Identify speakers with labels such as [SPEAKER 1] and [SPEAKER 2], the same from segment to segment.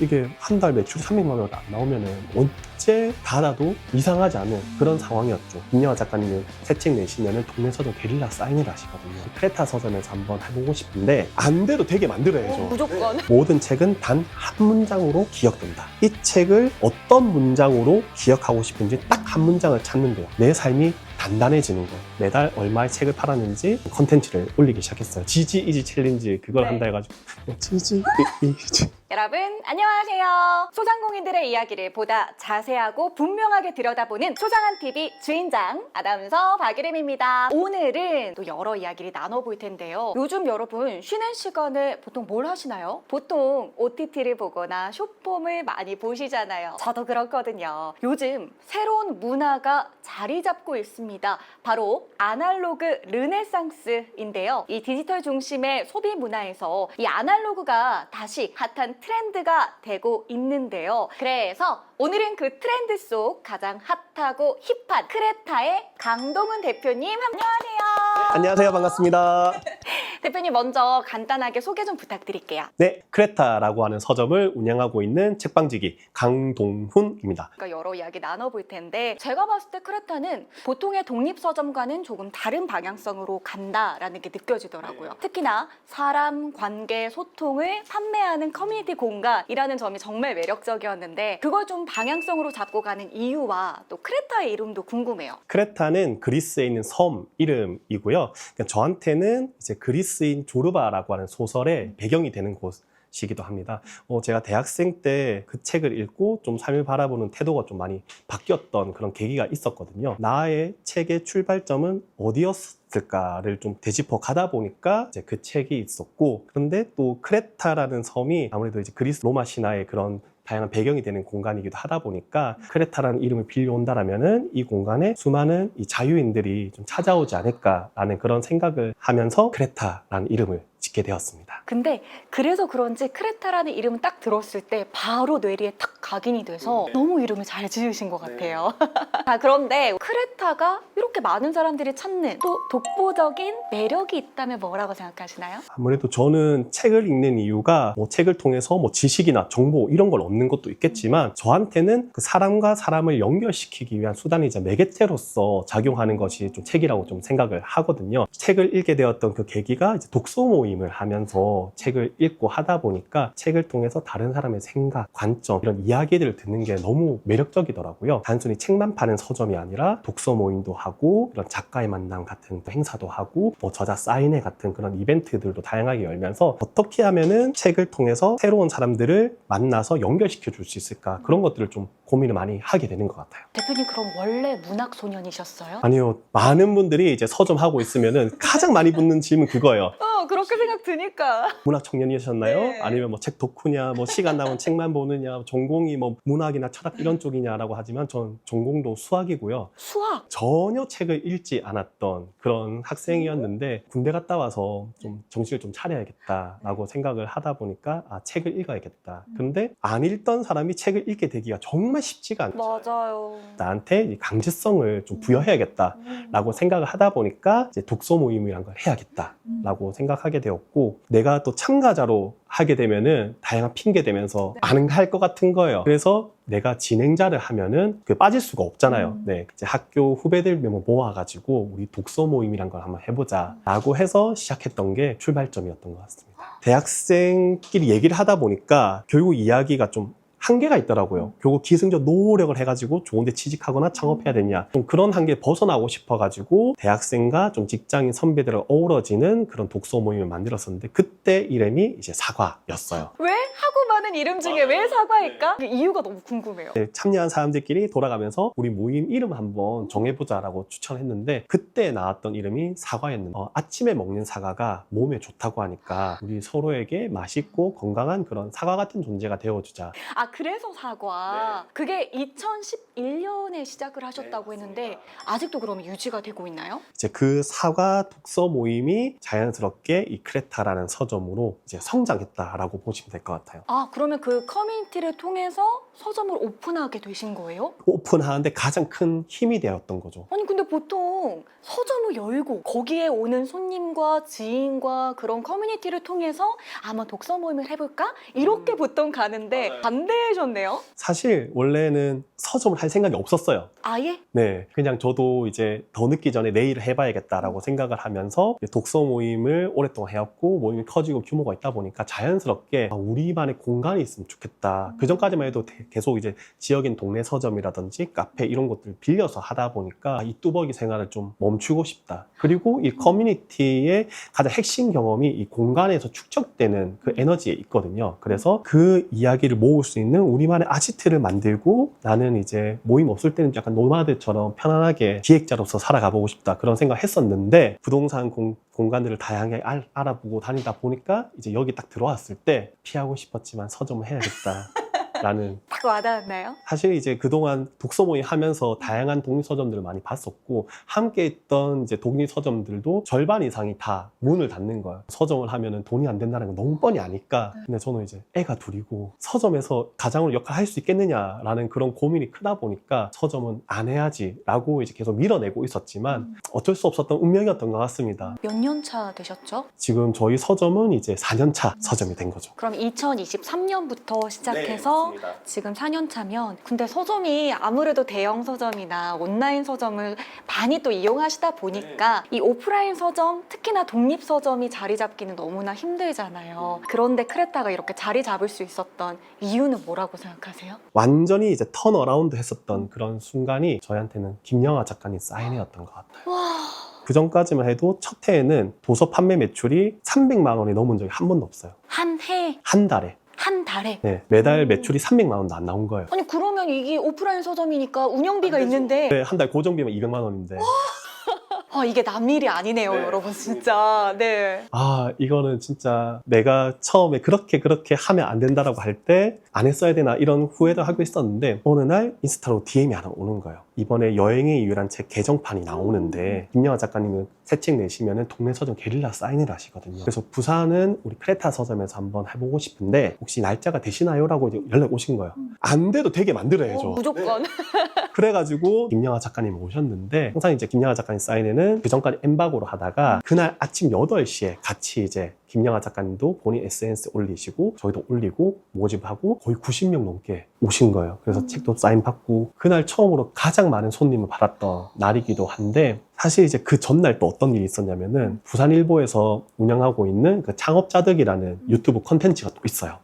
[SPEAKER 1] 이게 한 달 매출 300만 원이 안 나오면은 언제 닫아도 이상하지 않은 그런 상황이었죠. 김영하 작가님이 새 책 내시면은 동네 서점 게릴라 사인을 하시거든요. 크레타 서점에서 한번 해보고 싶은데 안 돼도 되게 만들어야죠.
[SPEAKER 2] 무조건.
[SPEAKER 1] 모든 책은 단 한 문장으로 기억된다. 이 책을 어떤 문장으로 기억하고 싶은지 딱 한 문장을 찾는 거예요. 내 삶이 단단해지는 거. 매달 얼마의 책을 팔았는지 컨텐츠를 올리기 시작했어요. 지지 이지 챌린지 그걸 한다 해가지고 지지 이지.
[SPEAKER 2] 여러분 안녕하세요. 소상공인들의 이야기를 보다 자세하고 분명하게 들여다보는 소상한TV 주인장 아나운서 박예림입니다. 오늘은 또 여러 이야기를 나눠볼 텐데요. 요즘 여러분 쉬는 시간에 보통 뭘 하시나요? 보통 OTT를 보거나 숏폼을 많이 보시잖아요. 저도 그렇거든요. 요즘 새로운 문화가 자리 잡고 있습니다. 바로 아날로그 르네상스인데요. 이 디지털 중심의 소비 문화에서 이 아날로그가 다시 핫한 트렌드가 되고 있는데요. 그래서 오늘은 그 트렌드 속 가장 핫하고 힙한 크레타의 강동훈 대표님 안녕하세요.
[SPEAKER 1] 안녕하세요. 반갑습니다.
[SPEAKER 2] 대표님 먼저 간단하게 소개 좀 부탁드릴게요.
[SPEAKER 1] 네, 크레타라고 하는 서점을 운영하고 있는 책방지기 강동훈입니다.
[SPEAKER 2] 그러니까 여러 이야기 나눠볼 텐데 제가 봤을 때 크레타는 보통의 독립서점과는 조금 다른 방향성으로 간다라는 게 느껴지더라고요. 특히나 사람, 관계, 소통을 판매하는 커뮤니티 공간이라는 점이 정말 매력적이었는데 그걸 좀 방향성으로 잡고 가는 이유와 또 크레타의 이름도 궁금해요.
[SPEAKER 1] 크레타는 그리스에 있는 섬 이름이고요. 그러니까 저한테는 이제 그리스인 조르바라고 하는 소설의 배경이 되는 곳이기도 합니다. 제가 대학생 때 그 책을 읽고 좀 삶을 바라보는 태도가 좀 많이 바뀌었던 그런 계기가 있었거든요. 나의 책의 출발점은 어디였을까를 좀 되짚어 가다 보니까 이제 그 책이 있었고, 그런데 또 크레타라는 섬이 아무래도 이제 그리스 로마 신화의 그런 다양한 배경이 되는 공간이기도 하다 보니까 크레타라는 이름을 빌려온다라면은 이 공간에 수많은 이 자유인들이 좀 찾아오지 않을까라는 그런 생각을 하면서 크레타라는 이름을 짓게 되었습니다.
[SPEAKER 2] 근데 그래서 그런지 크레타라는 이름을 딱 들었을 때 바로 뇌리에 탁 각인이 돼서 너무 이름을 잘 지으신 것 같아요. 자, 그런데 크레타가 이렇게 많은 사람들이 찾는 또 독보적인 매력이 있다면 뭐라고 생각하시나요?
[SPEAKER 1] 아무래도 저는 책을 읽는 이유가 뭐 책을 통해서 뭐 지식이나 정보 이런 걸 얻는 것도 있겠지만 저한테는 그 사람과 사람을 연결시키기 위한 수단이자 매개체로서 작용하는 것이 좀 책이라고 좀 생각을 하거든요. 책을 읽게 되었던 그 계기가 이제 독서 모임을 하면서 책을 읽고 하다 보니까 책을 통해서 다른 사람의 생각, 관점 이런 이야기들을 듣는 게 너무 매력적이더라고요. 단순히 책만 파는 서점이 아니라 독서 모임도 하고 이런 작가의 만남 같은 행사도 하고 뭐 저자 사인회 같은 그런 이벤트들도 다양하게 열면서 어떻게 하면은 책을 통해서 새로운 사람들을 만나서 연결시켜 줄 수 있을까 그런 것들을 좀 고민을 많이 하게 되는 것 같아요.
[SPEAKER 2] 대표님 그럼 원래 문학 소년이셨어요?
[SPEAKER 1] 아니요, 많은 분들이 이제 서점 하고 있으면은 가장 많이 붙는 질문 그거예요.
[SPEAKER 2] 그렇게 생각 드니까.
[SPEAKER 1] 문학 청년이셨나요?
[SPEAKER 2] 네.
[SPEAKER 1] 아니면 뭐 책 덕후냐, 뭐 시간 나면 책만 보느냐, 전공이 뭐 문학이나 철학 이런 쪽이냐라고 하지만 전 전공도 수학이고요.
[SPEAKER 2] 수학.
[SPEAKER 1] 전혀 책을 읽지 않았던 그런 학생이었는데 군대 갔다 와서 좀 정신을 좀 차려야겠다라고 생각을 하다 보니까 책을 읽어야겠다. 근데 안 읽던 사람이 책을 읽게 되기가 정말 쉽지가 않죠.
[SPEAKER 2] 맞아요.
[SPEAKER 1] 나한테 이 강제성을 좀 부여해야겠다라고 생각을 하다 보니까 이제 독서 모임이란 걸 해야겠다라고 생각하게 되었고, 내가 또 참가자로 하게 되면은 다양한 핑계 대면서 안 할 것 같은 거예요. 그래서 내가 진행자를 하면은 빠질 수가 없잖아요. 네, 이제 학교 후배들 모아가지고 우리 독서 모임이란 걸 한번 해보자라고 해서 시작했던 게 출발점이었던 것 같습니다. 대학생끼리 얘기를 하다 보니까 결국 이야기가 좀 한계가 있더라고요. 결국 기승전 노력을 해가지고 좋은데 취직하거나 창업해야 되냐, 좀 그런 한계에 벗어나고 싶어가지고 대학생과 좀 직장인 선배들을 어우러지는 그런 독서 모임을 만들었었는데 그때 이름이 이제 사과였어요.
[SPEAKER 2] 왜 하고 많은 이름 중에 왜 사과일까? 그 이유가 너무 궁금해요.
[SPEAKER 1] 네, 참여한 사람들끼리 돌아가면서 우리 모임 이름 한번 정해보자라고 추천했는데 그때 나왔던 이름이 사과였는데 아침에 먹는 사과가 몸에 좋다고 하니까 우리 서로에게 맛있고 건강한 그런 사과 같은 존재가 되어주자.
[SPEAKER 2] 그래서 사과. 그게 2011년에 시작을 하셨다고 했는데 아직도 그러면 유지가 되고 있나요?
[SPEAKER 1] 이제 그 사과 독서 모임이 자연스럽게 이 크레타라는 서점으로 이제 성장했다라고 보시면 될 것 같아요.
[SPEAKER 2] 그러면 그 커뮤니티를 통해서 서점을 오픈하게 되신 거예요?
[SPEAKER 1] 오픈하는데 가장 큰 힘이 되었던 거죠.
[SPEAKER 2] 아니 근데 보통 서점을 열고 거기에 오는 손님과 지인과 그런 커뮤니티를 통해서 아마 독서 모임을 해볼까? 이렇게 보통 가는데
[SPEAKER 1] 맞아요.
[SPEAKER 2] 반대하셨네요?
[SPEAKER 1] 사실 원래는 서점을 할 생각이 없었어요.
[SPEAKER 2] 아예?
[SPEAKER 1] 네, 그냥 저도 이제 더 늦기 전에 내일을 해봐야겠다라고 생각을 하면서 독서 모임을 오랫동안 해왔고 모임이 커지고 규모가 있다 보니까 자연스럽게 우리만의 공간이 있으면 좋겠다. 그 전까지만 해도 계속 이제 지역인 동네 서점이라든지 카페 이런 것들을 빌려서 하다 보니까 이 뚜벅이 생활을 좀 멈추고 싶다. 그리고 이 커뮤니티의 가장 핵심 경험이 이 공간에서 축적되는 그 에너지에 있거든요. 그래서 그 이야기를 모을 수 있는 우리만의 아지트를 만들고 나는 이제 모임 없을 때는 약간 노마드처럼 편안하게 기획자로서 살아가 보고 싶다. 그런 생각을 했었는데 부동산 공간들을 다양하게 알아보고 다니다 보니까 이제 여기 딱 들어왔을 때 피하고 싶었지만 서점을 해야겠다. 라는
[SPEAKER 2] 딱 와닿았나요?
[SPEAKER 1] 사실 이제 그동안 독서 모임 하면서 다양한 독립서점들을 많이 봤었고 함께 있던 이제 독립서점들도 절반 이상이 다 문을 닫는 거예요. 서점을 하면은 돈이 안 된다는 건 너무 뻔히 아니까. 근데 저는 이제 애가 둘이고 서점에서 가장으로 역할을 할 수 있겠느냐라는 그런 고민이 크다 보니까 서점은 안 해야지라고 이제 계속 밀어내고 있었지만 어쩔 수 없었던 운명이었던 것 같습니다.
[SPEAKER 2] 몇 년 차 되셨죠?
[SPEAKER 1] 지금 저희 서점은 이제 4년차 서점이 된 거죠.
[SPEAKER 2] 그럼 2023년부터 시작해서 지금 4년 차면 근데 서점이 아무래도 대형 서점이나 온라인 서점을 많이 또 이용하시다 보니까 이 오프라인 서점 특히나 독립 서점이 자리 잡기는 너무나 힘들잖아요. 그런데 크레타가 이렇게 자리 잡을 수 있었던 이유는 뭐라고 생각하세요?
[SPEAKER 1] 완전히 이제 턴어라운드 했었던 그런 순간이 저희한테는 김영하 작가님 사인회였던 것 같아요.
[SPEAKER 2] 와,
[SPEAKER 1] 그 전까지만 해도 첫 해에는 도서 판매 매출이 300만 원이 넘은 적이 한 번도 없어요.
[SPEAKER 2] 한 해,
[SPEAKER 1] 한 달에.
[SPEAKER 2] 한 달에.
[SPEAKER 1] 네, 매달 매출이 300만 원도 안 나온 거예요.
[SPEAKER 2] 아니 그러면 이게 오프라인 서점이니까 운영비가
[SPEAKER 1] 안 되죠.
[SPEAKER 2] 있는데
[SPEAKER 1] 네, 한 달 고정비면 200만 원인데.
[SPEAKER 2] 이게 남일이 아니네요,
[SPEAKER 1] 네,
[SPEAKER 2] 여러분 진짜. 네.
[SPEAKER 1] 아, 이거는 진짜 내가 처음에 그렇게 하면 안 된다라고 할 때 안 했어야 되나 이런 후회도 하고 있었는데 어느 날 인스타로 DM이 하나 오는 거예요. 이번에 여행의 이유란 책 개정판이 나오는데 김영하 작가님은 새 책 내시면은 동네 서점 게릴라 사인회를 하시거든요. 그래서 부산은 우리 크레타 서점에서 한번 해보고 싶은데 혹시 날짜가 되시나요? 라고 이제 연락 오신 거예요. 안 돼도 되게 만들어야죠.
[SPEAKER 2] 무조건.
[SPEAKER 1] 그래가지고 김영하 작가님 오셨는데 항상 이제 김영하 작가님 사인회는 그 전까지 엠바고로 하다가 그날 아침 8시에 같이 이제 김영하 작가님도 본인 SNS 올리시고 저희도 올리고 모집하고 거의 90명 넘게 오신 거예요. 그래서 책도 사인 받고 그날 처음으로 가장 많은 손님을 받았던 날이기도 한데 사실 이제 그 전날 또 어떤 일이 있었냐면은 부산일보에서 운영하고 있는 그 창업자득이라는 유튜브 컨텐츠가 또 있어요.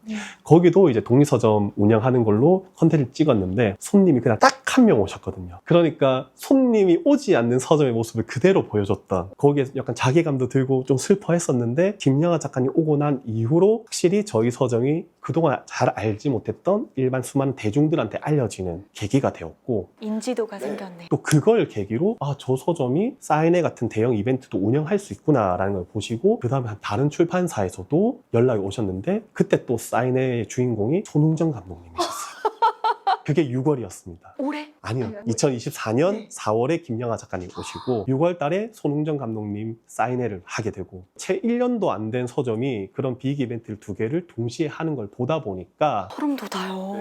[SPEAKER 1] 거기도 이제 독립서점 운영하는 걸로 컨텐츠를 찍었는데 손님이 그냥 딱 한 명 오셨거든요. 그러니까 손님이 오지 않는 서점의 모습을 그대로 보여줬던 거기에 약간 자괴감도 들고 좀 슬퍼했었는데 김영하 작가님 오고 난 이후로 확실히 저희 서점이 그동안 잘 알지 못했던 일반 수많은 대중들한테 알려지는 계기가 되었고
[SPEAKER 2] 인지도가 생겼네.
[SPEAKER 1] 또 그걸 계기로 저 서점이 사인회 같은 대형 이벤트도 운영할 수 있구나라는 걸 보시고 그 다음에 다른 출판사에서도 연락이 오셨는데 그때 또 사인회의 주인공이 손흥정 감독님이셨어요. 그게 6월이었습니다.
[SPEAKER 2] 올해?
[SPEAKER 1] 아니요. 2024년 4월에 김영하 작가님 오시고 6월 달에 손흥정 감독님 사인회를 하게 되고 채 1년도 안 된 서점이 그런 빅 이벤트를 2개를 동시에 하는 걸 보다 보니까
[SPEAKER 2] 소름 돋아요.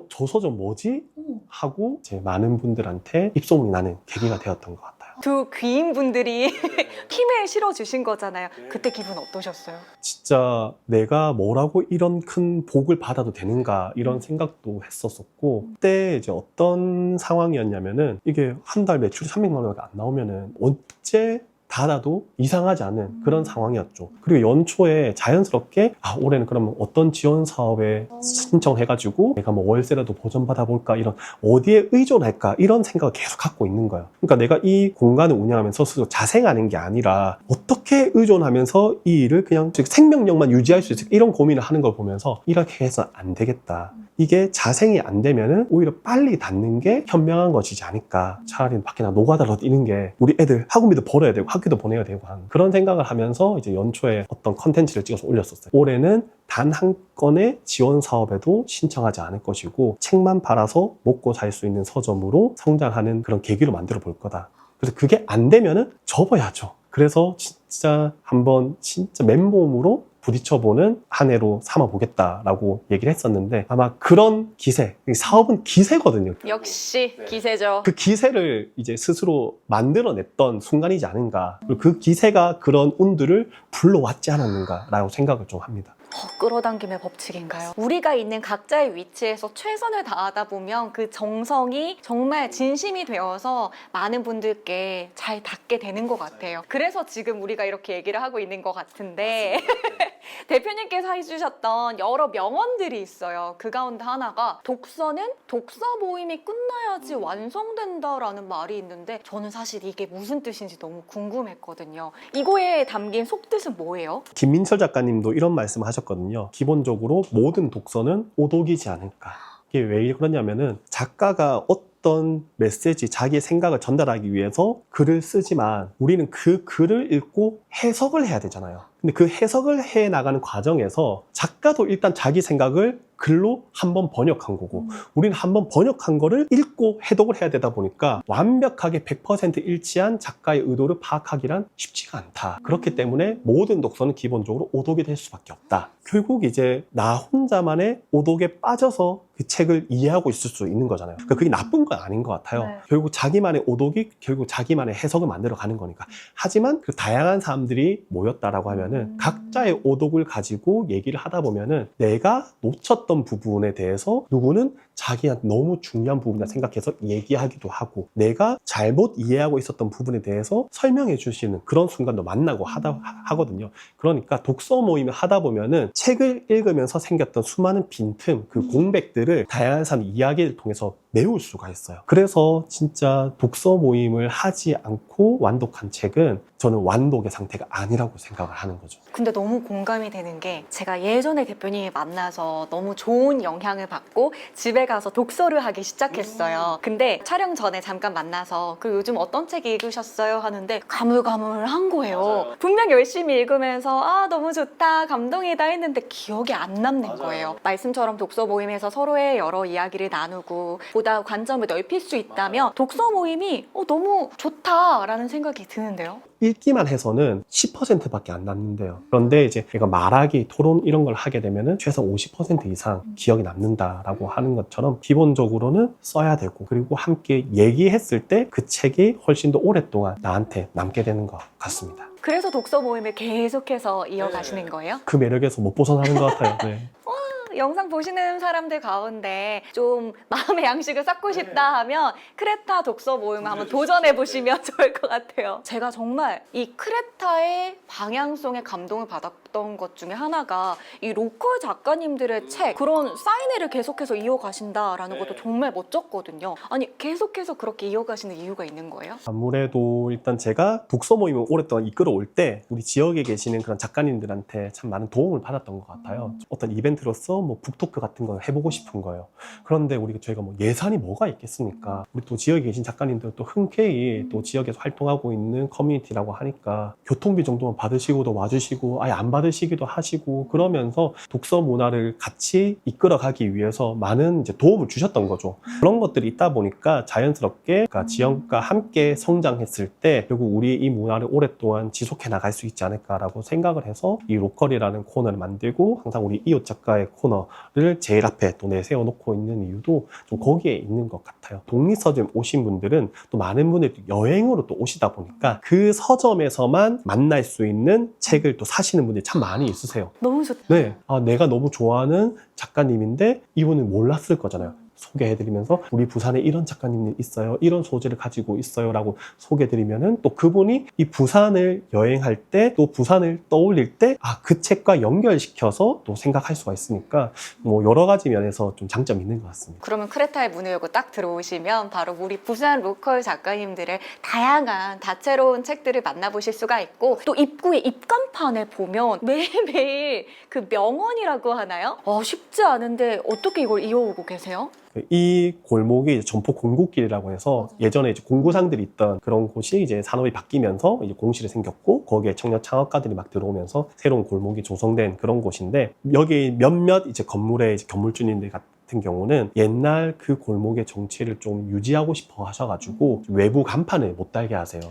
[SPEAKER 1] 저 서점 뭐지? 하고 이제 많은 분들한테 입소문이 나는 계기가 되었던 것 같아요.
[SPEAKER 2] 두 귀인분들이 힘을 실어주신 거잖아요. 그때 기분 어떠셨어요?
[SPEAKER 1] 진짜 내가 뭐라고 이런 큰 복을 받아도 되는가 이런 생각도 했었었고 그때 이제 어떤 상황이었냐면은 이게 한 달 매출이 300만 원밖에 안 나오면은 언제 닫아도 이상하지 않은 그런 상황이었죠. 그리고 연초에 자연스럽게 올해는 그러면 어떤 지원 사업에 신청해가지고 내가 뭐 월세라도 보전받아 볼까 이런 어디에 의존할까 이런 생각을 계속 갖고 있는 거예요. 그러니까 내가 이 공간을 운영하면서 스스로 자생하는 게 아니라 어떻게 의존하면서 이 일을 그냥 생명력만 유지할 수 있을까 이런 고민을 하는 걸 보면서 이렇게 해서 안 되겠다. 이게 자생이 안 되면은 오히려 빨리 닫는 게 현명한 것이지 않을까. 차라리 밖에 나 노가다로 뛰는 게 우리 애들 학원비도 벌어야 되고 학교도 보내야 되고 하는 그런 생각을 하면서 이제 연초에 어떤 컨텐츠를 찍어서 올렸었어요. 올해는 단 한 건의 지원 사업에도 신청하지 않을 것이고 책만 팔아서 먹고 살 수 있는 서점으로 성장하는 그런 계기로 만들어 볼 거다. 그래서 그게 안 되면은 접어야죠. 그래서 진짜 한번 진짜 맨몸으로 부딪혀보는 한 해로 삼아보겠다라고 얘기를 했었는데 아마 그런 기세, 사업은 기세거든요.
[SPEAKER 2] 역시 기세죠.
[SPEAKER 1] 그 기세를 이제 스스로 만들어냈던 순간이지 않은가. 그리고 그 기세가 그런 운들을 불러왔지 않았는가라고 생각을 좀 합니다.
[SPEAKER 2] 끌어당김의 법칙인가요? 우리가 있는 각자의 위치에서 최선을 다하다 보면 그 정성이 정말 진심이 되어서 많은 분들께 잘 닿게 되는 것 같아요. 그래서 지금 우리가 이렇게 얘기를 하고 있는 것 같은데 대표님께서 해주셨던 여러 명언들이 있어요. 그 가운데 하나가 독서는 독서 모임이 끝나야지 완성된다라는 말이 있는데 저는 사실 이게 무슨 뜻인지 너무 궁금했거든요. 이거에 담긴 속뜻은 뭐예요?
[SPEAKER 1] 김민철 작가님도 이런 말씀을 하셨거든요. 기본적으로 모든 독서는 오독이지 않을까. 이게 왜 그러냐면은 작가가 어떤 메시지, 자기의 생각을 전달하기 위해서 글을 쓰지만 우리는 그 글을 읽고 해석을 해야 되잖아요. 근데 그 해석을 해 나가는 과정에서 작가도 일단 자기 생각을 글로 한번 번역한 거고 우리는 한번 번역한 거를 읽고 해독을 해야 되다 보니까 완벽하게 100% 일치한 작가의 의도를 파악하기란 쉽지가 않다. 그렇기 때문에 모든 독서는 기본적으로 오독이 될 수밖에 없다. 결국 이제 나 혼자만의 오독에 빠져서 그 책을 이해하고 있을 수 있는 거잖아요. 그러니까 그게 나쁜 건 아닌 것 같아요.
[SPEAKER 2] 네.
[SPEAKER 1] 결국 자기만의 오독이 결국 자기만의 해석을 만들어 가는 거니까. 하지만 그 다양한 사람들이 모였다라고 하면은 각자의 오독을 가지고 얘기를 하다 보면은 내가 놓쳤던 부분에 대해서 누구는 자기한테 너무 중요한 부분이라 생각해서 얘기하기도 하고 내가 잘못 이해하고 있었던 부분에 대해서 설명해 주시는 그런 순간도 만나고 하거든요. 그러니까 독서 모임을 하다 보면은 책을 읽으면서 생겼던 수많은 빈틈, 그 공백들을 다양한 사람 이야기를 통해서 메울 수가 있어요. 그래서 진짜 독서 모임을 하지 않고 완독한 책은 저는 완독의 상태가 아니라고 생각을 하는 거죠.
[SPEAKER 2] 근데 너무 공감이 되는 게 제가 예전에 대표님을 만나서 너무 좋은 영향을 받고 집에 가서 독서를 하기 시작했어요. 근데 촬영 전에 잠깐 만나서 그 요즘 어떤 책 읽으셨어요? 하는데 가물가물한 거예요.
[SPEAKER 1] 맞아요.
[SPEAKER 2] 분명 열심히 읽으면서 아 너무 좋다 감동이다 했는데 기억이 안 남는 거예요. 말씀처럼 독서 모임에서 서로의 여러 이야기를 나누고 보다 관점을 넓힐 수 있다면 독서 모임이 너무 좋다라는 생각이 드는데요.
[SPEAKER 1] 읽기만 해서는 10%밖에 안 남는데요. 그런데 이제 내가 말하기, 토론 이런 걸 하게 되면은 최소 50% 이상 기억이 남는다라고 하는 것처럼 기본적으로는 써야 되고 그리고 함께 얘기했을 때 그 책이 훨씬 더 오랫동안 나한테 남게 되는 것 같습니다.
[SPEAKER 2] 그래서 독서 모임을 계속해서 이어가시는 거예요?
[SPEAKER 1] 그 매력에서 못 벗어나는 것 같아요. 네.
[SPEAKER 2] 영상 보시는 사람들 가운데 좀 마음의 양식을 쌓고 싶다 하면 크레타 독서 모임 한번 도전해 보시면 좋을 것 같아요. 제가 정말 이 크레타의 방향성에 감동을 받았던 것 중에 하나가 이 로컬 작가님들의 책 그런 사인회를 계속해서 이어가신다라는 것도 정말 멋졌거든요. 아니 계속해서 그렇게 이어가시는 이유가 있는 거예요?
[SPEAKER 1] 아무래도 일단 제가 독서 모임을 오랫동안 이끌어올 때 우리 지역에 계시는 그런 작가님들한테 참 많은 도움을 받았던 것 같아요. 어떤 이벤트로서 뭐 북토크 같은 걸 해보고 싶은 거예요. 그런데 저희가 뭐 예산이 뭐가 있겠습니까? 우리 또 지역에 계신 작가님들 또 흔쾌히 또 지역에서 활동하고 있는 커뮤니티라고 하니까 교통비 정도만 받으시고도 와주시고 아예 안 받으시기도 하시고 그러면서 독서 문화를 같이 이끌어가기 위해서 많은 이제 도움을 주셨던 거죠. 그런 것들이 있다 보니까 자연스럽게 그러니까 지역과 함께 성장했을 때 결국 우리 이 문화를 오랫동안 지속해 나갈 수 있지 않을까라고 생각을 해서 이 로컬이라는 코너를 만들고 항상 우리 이웃 작가의 코너를 제일 앞에 또 내세워 놓고 있는 이유도 좀 거기에 있는 것 같아요. 독립서점 오신 분들은 또 많은 분들이 여행으로 또 오시다 보니까 그 서점에서만 만날 수 있는 책을 또 사시는 분들이 참 많이 있으세요.
[SPEAKER 2] 너무 좋다.
[SPEAKER 1] 네, 내가 너무 좋아하는 작가님인데 이분은 몰랐을 거잖아요. 소개해드리면서 우리 부산에 이런 작가님이 있어요, 이런 소재를 가지고 있어요 라고 소개해드리면은 또 그분이 이 부산을 여행할 때 또 부산을 떠올릴 때 그 책과 연결시켜서 또 생각할 수가 있으니까 뭐 여러 가지 면에서 좀 장점이 있는 것 같습니다.
[SPEAKER 2] 그러면 크레타의 문을 열고 딱 들어오시면 바로 우리 부산 로컬 작가님들의 다양한 다채로운 책들을 만나보실 수가 있고 또 입구의 입간판에 보면 매일매일 그 명언이라고 하나요? 쉽지 않은데 어떻게 이걸 이어오고 계세요?
[SPEAKER 1] 이 골목이 점포 공구길이라고 해서 예전에 이제 공구상들이 있던 그런 곳이 이제 산업이 바뀌면서 이제 공실이 생겼고 거기에 청년 창업가들이 막 들어오면서 새로운 골목이 조성된 그런 곳인데 여기 몇몇 이제 건물의 이제 건물주님들 같은 경우는 옛날 그 골목의 정취를 좀 유지하고 싶어 하셔가지고 외부 간판을 못 달게 하세요.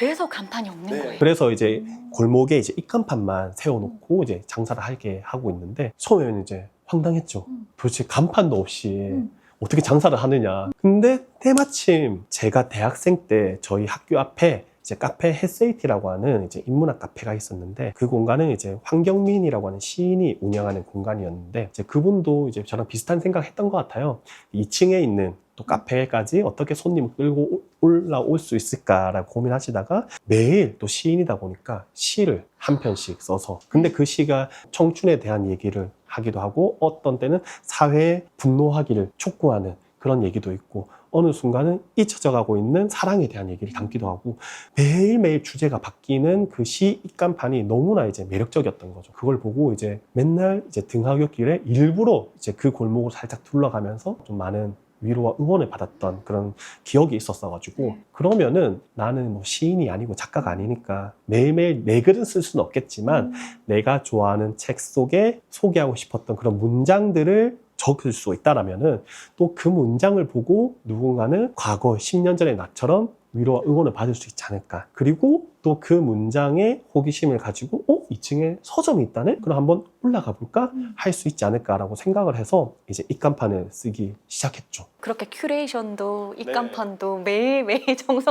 [SPEAKER 2] 그래서 간판이 없는 거예요.
[SPEAKER 1] 그래서 이제 골목에 이제 입간판만 세워놓고 이제 장사를 하게 하고 있는데 처음에는 이제 황당했죠. 도대체 간판도 없이 어떻게 장사를 하느냐. 근데 때마침 제가 대학생 때 저희 학교 앞에 이제 카페 햇세이티라고 하는 이제 인문학 카페가 있었는데 그 공간은 이제 황경민이라고 하는 시인이 운영하는 공간이었는데 이제 그분도 이제 저랑 비슷한 생각을 했던 것 같아요. 2층에 있는 또 카페까지 어떻게 손님을 끌고 올라올 수 있을까라고 고민하시다가 매일 또 시인이다 보니까 시를 한 편씩 써서 근데 그 시가 청춘에 대한 얘기를 하기도 하고 어떤 때는 사회에 분노하기를 촉구하는 그런 얘기도 있고 어느 순간은 잊혀져 가고 있는 사랑에 대한 얘기를 담기도 하고 매일매일 주제가 바뀌는 그 시 입간판이 너무나 이제 매력적이었던 거죠. 그걸 보고 이제 맨날 이제 등하굣길에 일부러 이제 그 골목을 살짝 둘러가면서 좀 많은 위로와 응원을 받았던 그런 기억이 있었어가지고 그러면은 나는 뭐 시인이 아니고 작가가 아니니까 매일매일 내 글은 쓸 수는 없겠지만 내가 좋아하는 책 속에 소개하고 싶었던 그런 문장들을 적을 수 있다라면은 또 그 문장을 보고 누군가는 과거 10년 전의 나처럼 위로와 응원을 받을 수 있지 않을까. 그리고 또 그 문장에 호기심을 가지고 2층에 서점이 있다네? 그럼 한번 올라가 볼까? 할 수 있지 않을까라고 생각을 해서 이제 입간판을 쓰기 시작했죠.
[SPEAKER 2] 그렇게 큐레이션도 입간판도 매일매일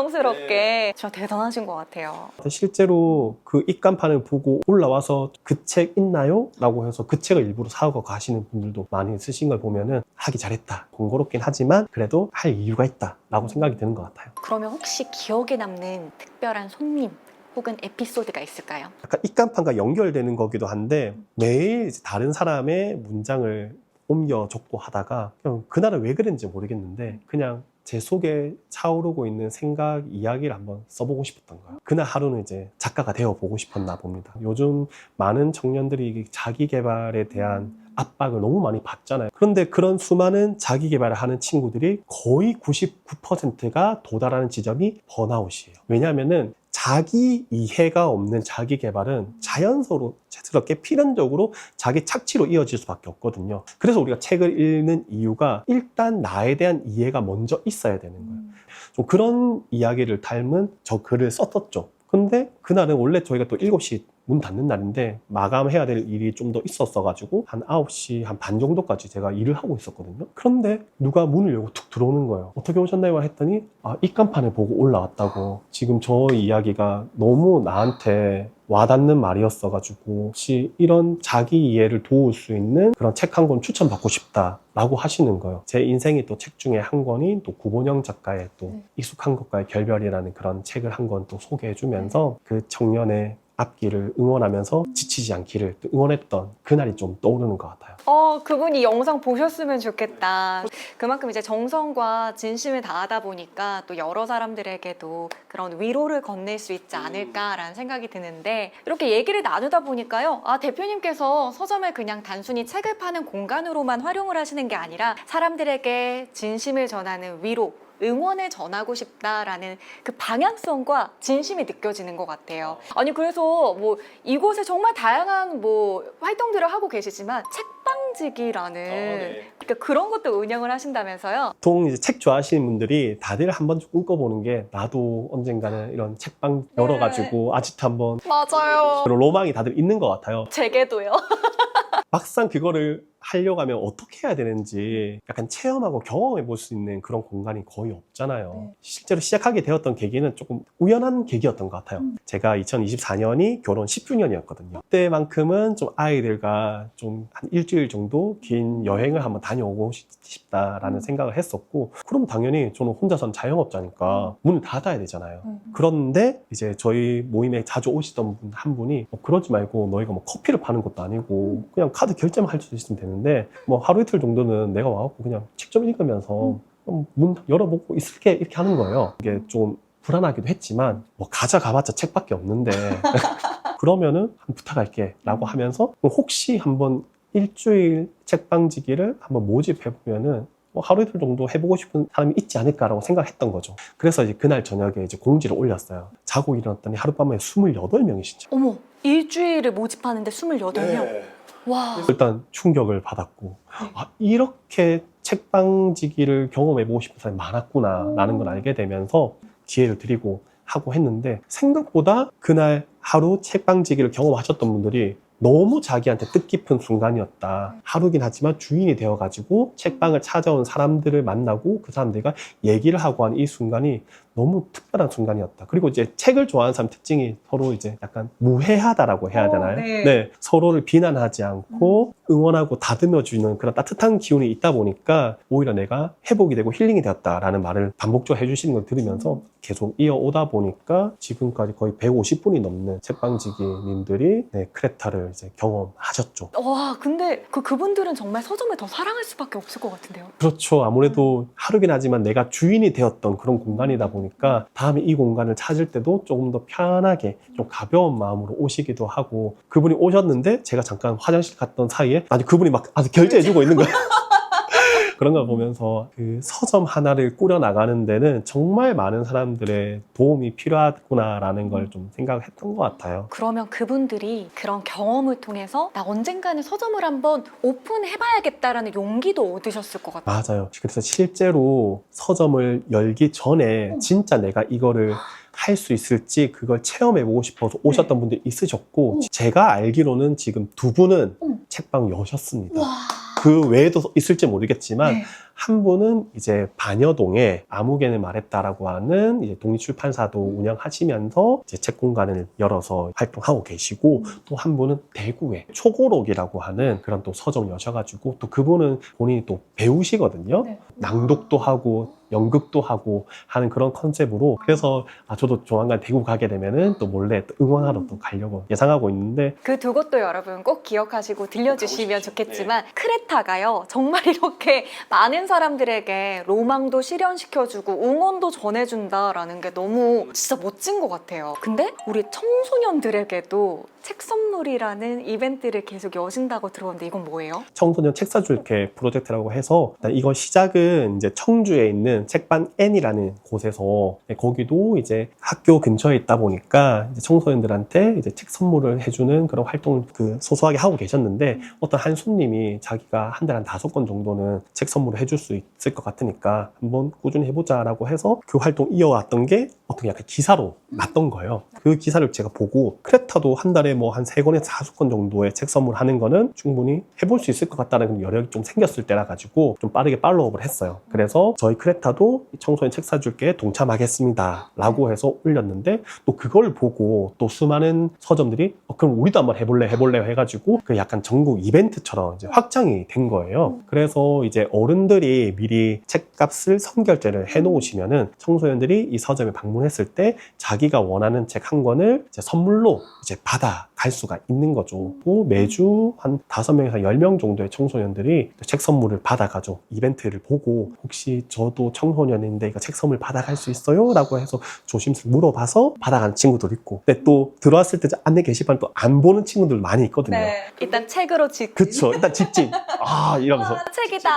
[SPEAKER 2] 정성스럽게 진짜 대단하신 것 같아요.
[SPEAKER 1] 실제로 그 입간판을 보고 올라와서 그 책 있나요? 라고 해서 그 책을 일부러 사고 가시는 분들도 많이 쓰신 걸 보면은 하기 잘했다. 번거롭긴 하지만 그래도 할 이유가 있다. 라고 생각이 드는 것 같아요.
[SPEAKER 2] 그러면 혹시 기억에 남는 특별한 손님 혹은 에피소드가 있을까요?
[SPEAKER 1] 약간 입간판과 연결되는 거기도 한데 매일 이제 다른 사람의 문장을 옮겨 적고 하다가 그냥 그날은 왜 그랬는지 모르겠는데 그냥 제 속에 차오르고 있는 생각, 이야기를 한번 써보고 싶었던 거예요. 그날 하루는 이제 작가가 되어보고 싶었나 봅니다. 요즘 많은 청년들이 자기 개발에 대한 압박을 너무 많이 받잖아요. 그런데 그런 수많은 자기 개발을 하는 친구들이 거의 99%가 도달하는 지점이 번아웃이에요. 왜냐하면은 자기 이해가 없는 자기 개발은 자연스럽게 필연적으로 자기 착취로 이어질 수밖에 없거든요. 그래서 우리가 책을 읽는 이유가 일단 나에 대한 이해가 먼저 있어야 되는 거예요. 좀 그런 이야기를 닮은 저 글을 썼었죠. 근데 그날은 원래 저희가 또 7시 문 닫는 날인데 마감해야 될 일이 좀 더 있었어가지고 한 9시 한 반 정도까지 제가 일을 하고 있었거든요. 그런데 누가 문을 열고 툭 들어오는 거예요. 어떻게 오셨나요? 했더니 입간판을 보고 올라왔다고. 지금 저 이야기가 너무 나한테 와닿는 말이었어가지고 혹시 이런 자기 이해를 도울 수 있는 그런 책 한 권 추천받고 싶다라고 하시는 거예요. 제 인생의 또 책 중에 한 권이 또 구본영 작가의 또 익숙한 것과의 결별이라는 그런 책을 한 권 또 소개해주면서 그 청년의 앞길을 응원하면서 지치지 않기를 또 응원했던 그날이 좀 떠오르는 것 같아요.
[SPEAKER 2] 그분이 영상 보셨으면 좋겠다. 그만큼 이제 정성과 진심을 다하다 보니까 또 여러 사람들에게도 그런 위로를 건넬 수 있지 않을까라는 생각이 드는데 이렇게 얘기를 나누다 보니까요. 대표님께서 서점을 그냥 단순히 책을 파는 공간으로만 활용을 하시는 게 아니라 사람들에게 진심을 전하는 위로, 응원을 전하고 싶다라는 그 방향성과 진심이 느껴지는 것 같아요. 아니 그래서 뭐 이곳에 정말 다양한 뭐 활동들을 하고 계시지만 책방지기라는 그러니까 그런 것도 운영을 하신다면서요?
[SPEAKER 1] 보통 이제 책 좋아하시는 분들이 다들 한 번쯤 꿈꿔보는 게 나도 언젠가는 이런 책방 열어가지고 아지트 한번
[SPEAKER 2] 맞아요.
[SPEAKER 1] 그런 로망이 다들 있는 것 같아요.
[SPEAKER 2] 제게도요.
[SPEAKER 1] 막상 그거를 하려고 하면 어떻게 해야 되는지 약간 체험하고 경험해 볼 수 있는 그런 공간이 거의 없잖아요. 실제로 시작하게 되었던 계기는 조금 우연한 계기였던 것 같아요. 제가 2024년이 결혼 10주년이었거든요. 그때만큼은 좀 아이들과 좀 한 일주일 정도 긴 여행을 한번 다녀오고 싶다라는 생각을 했었고 그럼 당연히 저는 혼자서는 자영업자니까 문을 닫아야 되잖아요. 그런데 이제 저희 모임에 자주 오시던 분 한 분이 그러지 말고 너희가 뭐 커피를 파는 것도 아니고 그냥 카드 결제만 할 수 있으면 되는데 뭐 하루 이틀 정도는 내가 와갖고 그냥 책 좀 읽으면서 문 열어보고 있을게 이렇게 하는 거예요. 이게 좀 불안하기도 했지만 뭐 가봤자 책밖에 없는데 그러면은 한번 부탁할게 라고 하면서 혹시 한번 일주일 책방지기를 한번 모집해보면은 뭐 하루 이틀 정도 해보고 싶은 사람이 있지 않을까라고 생각했던 거죠. 그래서 이제 그날 저녁에 이제 공지를 올렸어요. 자고 일어났더니 하룻밤에 28명이시죠.
[SPEAKER 2] 어머, 일주일을 모집하는데 28명? 와.
[SPEAKER 1] 일단 충격을 받았고 이렇게 책방지기를 경험해보고 싶은 사람이 많았구나 라는 걸 알게 되면서 기회를 드리고 하고 했는데 생각보다 그날 하루 책방지기를 경험하셨던 분들이 너무 자기한테 뜻깊은 순간이었다. 하루긴 하지만 주인이 되어가지고 책방을 찾아온 사람들을 만나고 그 사람들과 얘기를 하고 한 이 순간이 너무 특별한 순간이었다. 그리고 이제 책을 좋아하는 사람 특징이 서로 이제 약간 무해하다라고 해야 되나요?
[SPEAKER 2] 네.
[SPEAKER 1] 서로를 비난하지 않고 응원하고 다듬어주는 그런 따뜻한 기운이 있다 보니까 오히려 내가 회복이 되고 힐링이 되었다라는 말을 반복적으로 해주시는 걸 들으면서 계속 이어오다 보니까 지금까지 거의 150분이 넘는 책방지기님들이 크레타를 이제 경험하셨죠.
[SPEAKER 2] 와, 근데 그분들은 정말 서점을 더 사랑할 수밖에 없을 것 같은데요.
[SPEAKER 1] 그렇죠. 아무래도 하루긴 하지만 내가 주인이 되었던 그런 공간이다 보니까 다음에 이 공간을 찾을 때도 조금 더 편하게 좀 가벼운 마음으로 오시기도 하고 그분이 오셨는데 제가 잠깐 화장실 갔던 사이에 아니 그분이 막 아주 결제해주고 있는 거예요. 그런 걸 보면서 그 서점 하나를 꾸려나가는 데는 정말 많은 사람들의 도움이 필요하구나라는 걸 좀 생각했던 것 같아요.
[SPEAKER 2] 그러면 그분들이 그런 경험을 통해서 나 언젠가는 서점을 한번 오픈해봐야겠다라는 용기도 얻으셨을 것 같아요.
[SPEAKER 1] 맞아요. 그래서 실제로 서점을 열기 전에 진짜 내가 이거를 할 수 있을지 그걸 체험해보고 싶어서 오셨던 분들이 있으셨고 제가 알기로는 지금 2분은 책방 여셨습니다.
[SPEAKER 2] 와.
[SPEAKER 1] 그 외에도 있을지 모르겠지만
[SPEAKER 2] 네.
[SPEAKER 1] 한 분은 이제 반여동에 아무개는 말했다라고 하는 이제 독립출판사도 운영하시면서 이제 책 공간을 열어서 활동하고 계시고 또 한 분은 대구에 초고록이라고 하는 그런 또 서점 여셔가지고 또 그분은 본인이 또 배우시거든요.
[SPEAKER 2] 네.
[SPEAKER 1] 낭독도 하고 연극도 하고 하는 그런 컨셉으로 그래서 저도 조만간 대구 가게 되면은 또 몰래 또 응원하러 또 가려고 예상하고 있는데
[SPEAKER 2] 그 두 곳도 여러분 꼭 기억하시고 들려주시면 좋겠지만 크레타가요 정말 이렇게 많은 사람들에게 로망도 실현시켜주고 응원도 전해준다라는 게 너무 진짜 멋진 것 같아요. 근데 우리 청소년들에게도 책 선물이라는 이벤트를 계속 여신다고 들었는데 이건 뭐예요?
[SPEAKER 1] 청소년 책 사줄게 프로젝트라고 해서 일단 이거 시작은 이제 청주에 있는 책반 N이라는 곳에서 거기도 이제 학교 근처에 있다 보니까 이제 청소년들한테 이제 책 선물을 해주는 그런 활동을 소소하게 하고 계셨는데 어떤 한 손님이 자기가 한 달에 한 5권 정도는 책 선물을 해줄 수 있을 것 같으니까 한번 꾸준히 해보자라고 해서 그 활동 이어왔던 게 어떻게 약간 기사로 났던 거예요. 그 기사를 제가 보고 크레타도 한 달에 뭐 한 3권에서 5권 정도의 책 선물하는 거는 충분히 해볼 수 있을 것 같다는 여력이 좀 생겼을 때라 가지고 좀 빠르게 팔로우업을 했어요. 그래서 저희 크레타도 청소년 책 사줄게 동참하겠습니다 라고 해서 올렸는데 또 그걸 보고 또 수많은 서점들이 그럼 우리도 한번 해볼래 해가지고 그 약간 전국 이벤트처럼 이제 확장이 된 거예요. 그래서 이제 어른들이 미리 책값을 선결제를 해놓으시면은 청소년들이 이 서점에 방문했을 때 자기가 원하는 책 한 권을 이제 선물로 이제 받아갈 수가 있는 거죠. 또 매주 한 5명에서 10명 정도의 청소년들이 책 선물을 받아가죠. 이벤트를 보고 혹시 저도 청소년인데 이거 책 선물 받아갈 수 있어요? 라고 해서 조심스럽게 물어봐서 받아가는 친구도 있고 근데 또 들어왔을 때 안내 게시판 또 안 보는 친구들 많이 있거든요.
[SPEAKER 2] 일단 책으로 직진.
[SPEAKER 1] 그쵸. 일단 직진. 이러면서.
[SPEAKER 2] 책이다.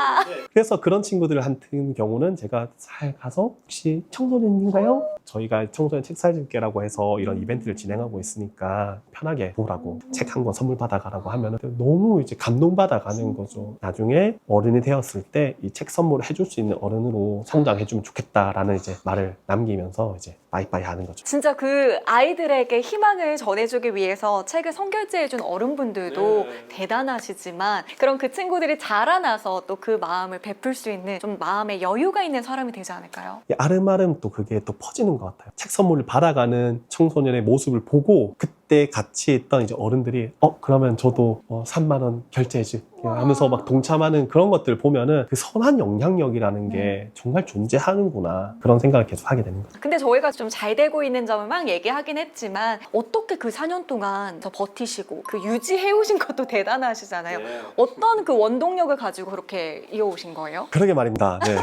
[SPEAKER 1] 그래서 그런 친구들 같은 경우는 제가 잘 가서 혹시 청소년인가요? 저희가 청소년 책 사줄게라고 해서 이런 이벤트를 진행하고 있으니까 편하게 보라고 책 한 권 선물 받아가라고 하면 너무 이제 감동받아가는 거죠. 나중에 어른이 되었을 때 이 책 선물을 해줄 수 있는 어른으로 성장해주면 좋겠다라는 이제 말을 남기면서 이제 빠이빠이 하는 거죠.
[SPEAKER 2] 진짜 그 아이들에게 희망을 전해주기 위해서 책을 선결제해준 어른분들도 대단하시지만 그럼 그 친구들이 자라나서 또 그 마음을 베풀 수 있는 좀 마음에 여유가 있는 사람이 되지 않을까요?
[SPEAKER 1] 아름아름 또 그게 또 퍼지는 것 같아요. 책 선물을 받아가는 청소년의 모습을 보고 그때 같이 있던 이제 어른들이 그러면 저도 3만 원 결제해줄게요 하면서 막 동참하는 그런 것들 보면은 그 선한 영향력이라는 게 정말 존재하는구나 그런 생각을 계속 하게 되는 거죠.
[SPEAKER 2] 근데 저희가 좀 잘 되고 있는 점을 막 얘기하긴 했지만 어떻게 그 4년 동안 더 버티시고 그 유지해오신 것도 대단하시잖아요. 어떤 그 원동력을 가지고 그렇게 이어오신 거예요?
[SPEAKER 1] 그러게 말입니다. 네.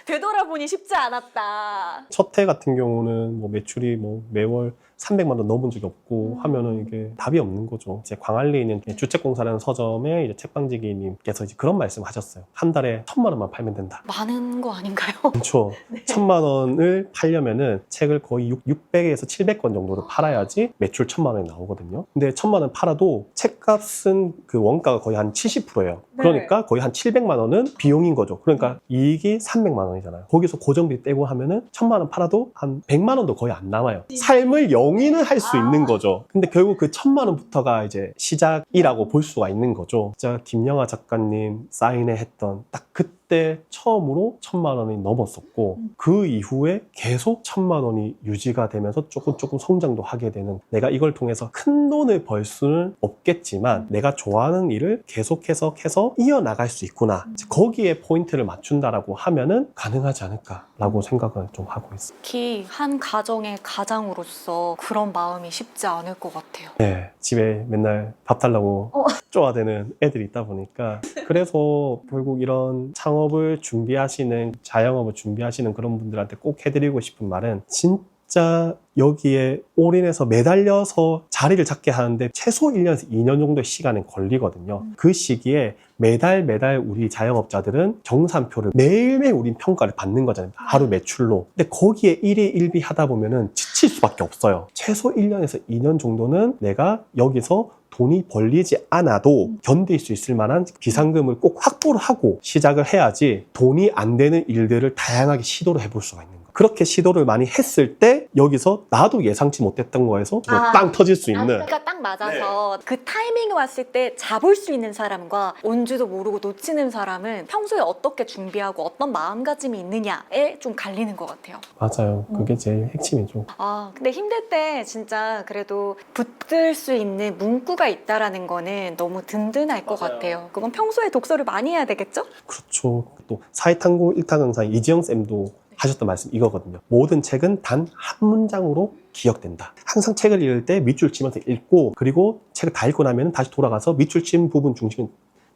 [SPEAKER 2] 되돌아보니 쉽지 않았다.
[SPEAKER 1] 첫 해 같은 경우는 뭐 매출이 뭐 매월 300만 원 넘은 적이 없고 된다고 하면은 이게 답이 없는 거죠. 이제 광안리에 있는 주책공사라는 서점의 이제 책방지기님께서 이제 그런 말씀 하셨어요. 한 달에 1,000만 원만 팔면 된다.
[SPEAKER 2] 많은 거 아닌가요?
[SPEAKER 1] 그렇죠. 1,000만 원을 팔려면은 책을 거의 600에서 700권 정도를 팔아야지 매출 1,000만 원이 나오거든요. 근데 1,000만 원 팔아도 책값은 그 원가가 거의 한 70%예요. 그러니까 거의 한 700만 원은 비용인 거죠. 그러니까 이익이 300만 원이잖아요. 거기서 고정비 떼고 하면은 1,000만 원 팔아도 한 100만 원도 거의 안 남아요. 삶을 영위는 할 수 있는 거죠. 근데 결국 그 1,000만 원부터가 이제 시작이라고 볼 수가 있는 거죠. 진짜 김영하 작가님 사인회 했던 딱 그때 처음으로 1,000만 원이 넘었었고 그 이후에 계속 1,000만 원이 유지가 되면서 조금 성장도 하게 되는, 내가 이걸 통해서 큰 돈을 벌 수는 없겠지만 내가 좋아하는 일을 계속해서 이어나갈 수 있구나. 거기에 포인트를 맞춘다라고 하면은 가능하지 않을까라고 생각을 좀 하고 있어요.
[SPEAKER 2] 특히 한 가정의 가장으로서 그런 마음이 쉽지 않을 것 같아요.
[SPEAKER 1] 네, 집에 맨날 밥 달라고 쪼아대는 애들이 있다 보니까 그래서 결국 이런 창업을 준비하시는, 자영업을 준비하시는 그런 분들한테 꼭 해드리고 싶은 말은, 진짜 여기에 올인해서 매달려서 자리를 잡게 하는데 최소 1년에서 2년 정도의 시간이 걸리거든요. 그 시기에 매달 우리 자영업자들은 정산표를 매일매일 우린 평가를 받는 거잖아요. 하루 매출로. 근데 거기에 일희일비 하다 보면은 지칠 수밖에 없어요. 최소 1년에서 2년 정도는 내가 여기서 돈이 벌리지 않아도 견딜 수 있을 만한 비상금을 꼭 확보를 하고 시작을 해야지 돈이 안 되는 일들을 다양하게 시도를 해볼 수가 있는 거예요. 그렇게 시도를 많이 했을 때 여기서 나도 예상치 못했던 거에서 빵 터질 수 있는.
[SPEAKER 2] 그러니까 딱 맞아서 그 타이밍이 왔을 때 잡을 수 있는 사람과 온지도 모르고 놓치는 사람은 평소에 어떻게 준비하고 어떤 마음가짐이 있느냐에 좀 갈리는 것 같아요.
[SPEAKER 1] 맞아요. 그게 제일 핵심이죠.
[SPEAKER 2] 근데 힘들 때 진짜 그래도 붙들 수 있는 문구가 있다라는 거는 너무 든든할 것 같아요. 그건 평소에 독서를 많이 해야 되겠죠?
[SPEAKER 1] 그렇죠. 또 사회탐구 1타 강사 이지영 쌤도 하셨던 말씀 이거거든요. 모든 책은 단 한 문장으로 기억된다. 항상 책을 읽을 때 밑줄 치면서 읽고, 그리고 책을 다 읽고 나면 다시 돌아가서 밑줄 친 부분 중심은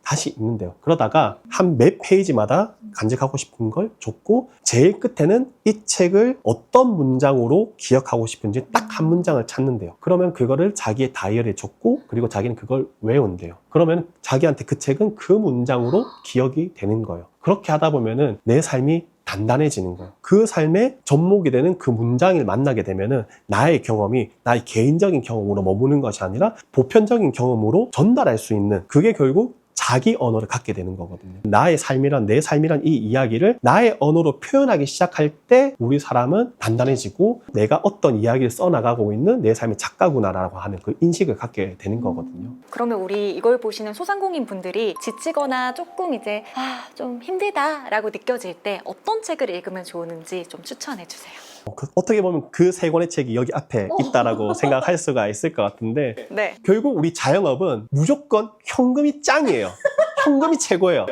[SPEAKER 1] 다시 읽는데요. 그러다가 한 몇 페이지마다 간직하고 싶은 걸 적고 제일 끝에는 이 책을 어떤 문장으로 기억하고 싶은지 딱 한 문장을 찾는데요. 그러면 그거를 자기의 다이어리에 적고, 그리고 자기는 그걸 외운대요. 그러면 자기한테 그 책은 그 문장으로 기억이 되는 거예요. 그렇게 하다 보면은 내 삶이 단단해지는 거예요. 그 삶의 접목이 되는 그 문장을 만나게 되면은 나의 경험이 나의 개인적인 경험으로 머무는 것이 아니라 보편적인 경험으로 전달할 수 있는, 그게 결국 자기 언어를 갖게 되는 거거든요. 나의 삶이란, 내 삶이란 이 이야기를 나의 언어로 표현하기 시작할 때 우리 사람은 단단해지고 내가 어떤 이야기를 써나가고 있는 내 삶의 작가구나라고 하는 그 인식을 갖게 되는 거거든요.
[SPEAKER 2] 그러면 우리 이걸 보시는 소상공인 분들이 지치거나 조금 이제 좀 힘들다라고 느껴질 때 어떤 책을 읽으면 좋은지 좀 추천해 주세요.
[SPEAKER 1] 어떻게 보면 그 세 권의 책이 여기 앞에 있다라고 생각할 수가 있을 것 같은데,
[SPEAKER 2] 네.
[SPEAKER 1] 결국 우리 자영업은 무조건 현금이 짱이에요. 현금이 최고예요.